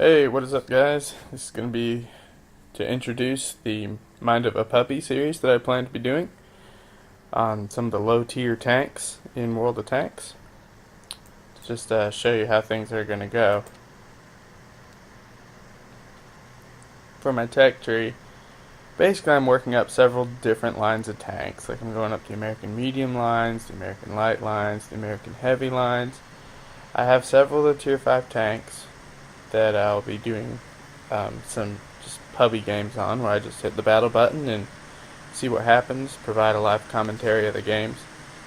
Hey, what is up, guys? This is going to be to introduce the Mind of a Puppy series that I plan to be doing on some of the low tier tanks in World of Tanks. Just show you how things are going to go. For my tech tree, basically I'm working up several different lines of tanks. Like I'm going up the American medium lines, the American light lines, the American heavy lines. I have several of the tier 5 tanks that I'll be doing some just Pubbie games on, where I just hit the battle button and see what happens, provide a live commentary of the games.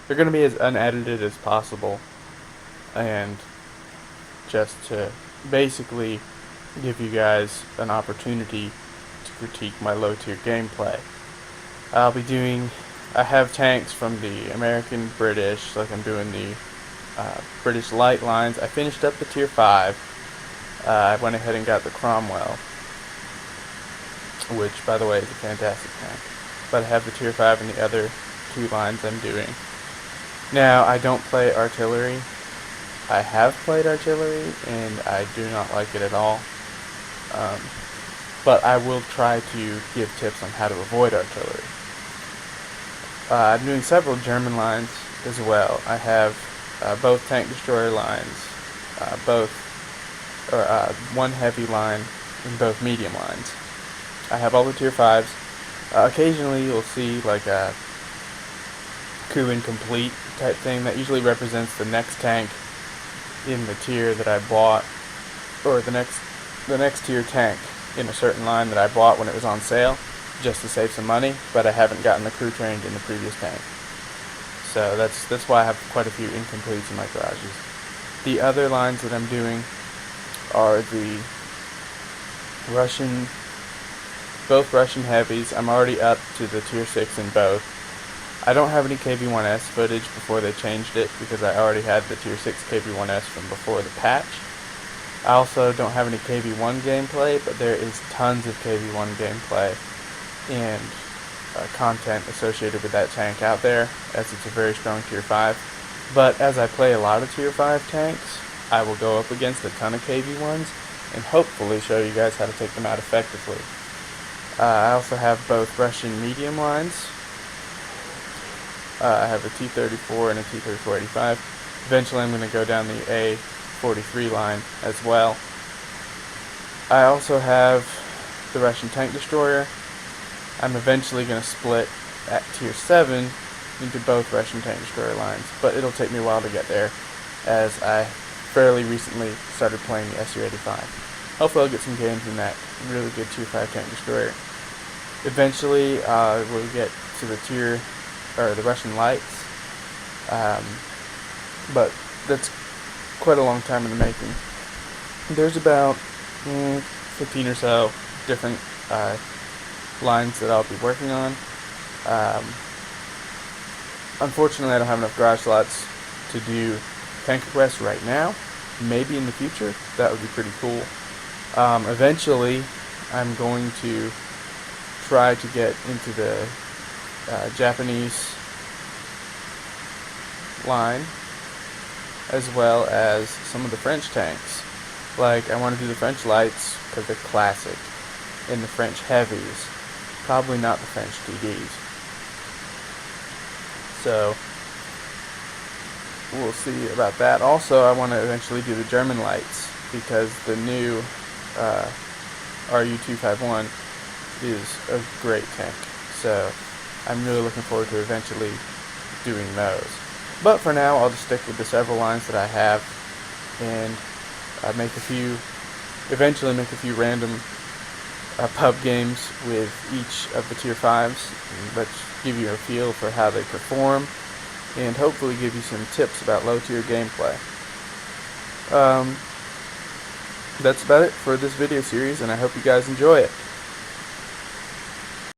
They're going to be as unedited as possible, and just to basically give you guys an opportunity to critique my low tier gameplay. I have tanks from the American, British, like I'm doing the British light lines. I finished up the tier 5. I went ahead and got the Cromwell, which, by the way, is a fantastic tank. But I have the tier 5 and the other two lines I'm doing. Now, I don't play artillery. I have played artillery, and I do not like it at all. But I will try to give tips on how to avoid artillery. I'm doing several German lines as well. I have both tank destroyer lines, one heavy line, and both medium lines. I have all the tier 5s. Occasionally you'll see like a coup incomplete type thing. That usually represents the next tank in the tier that I bought, or the next tier tank in a certain line that I bought when it was on sale, just to save some money, but I haven't gotten the crew trained in the previous tank. So that's why I have quite a few incompletes in my garages. The other lines that I'm doing are the both Russian heavies. I'm already up to the tier 6 in both. I don't have any KV-1S footage before they changed it, because I already had the tier 6 KV-1S from before the patch. I also don't have any KV-1 gameplay, but there is tons of KV-1 gameplay and content associated with that tank out there, as it's a very strong tier 5. But as I play a lot of tier 5 tanks, I will go up against a ton of KV-1s and hopefully show you guys how to take them out effectively. I also have both Russian medium lines. I have a T-34 and a T-34-85. Eventually I'm going to go down the A-43 line as well. I also have the Russian tank destroyer. I'm eventually going to split at tier 7 into both Russian tank destroyer lines, but it'll take me a while to get there, as I fairly recently started playing the Su-85. Hopefully I'll get some games in that really good tier 5 tank destroyer. Eventually we'll get to the Russian lights, but that's quite a long time in the making. There's about 15 or so different lines that I'll be working on. Unfortunately, I don't have enough garage slots to do tank requests right now. Maybe in the future, that would be pretty cool. Eventually, I'm going to try to get into the Japanese line, as well as some of the French tanks. Like, I want to do the French lights because they're classic, and the French heavies, probably not the French TDs. So we'll see about that. Also, I want to eventually do the German lights, because the new RU-251 is a great tank. So I'm really looking forward to eventually doing those. But for now, I'll just stick with the several lines that I have, and eventually make a few random pub games with each of the tier 5s, but give you a feel for how they perform, and hopefully give you some tips about low tier gameplay. That's about it for this video series, and I hope you guys enjoy it.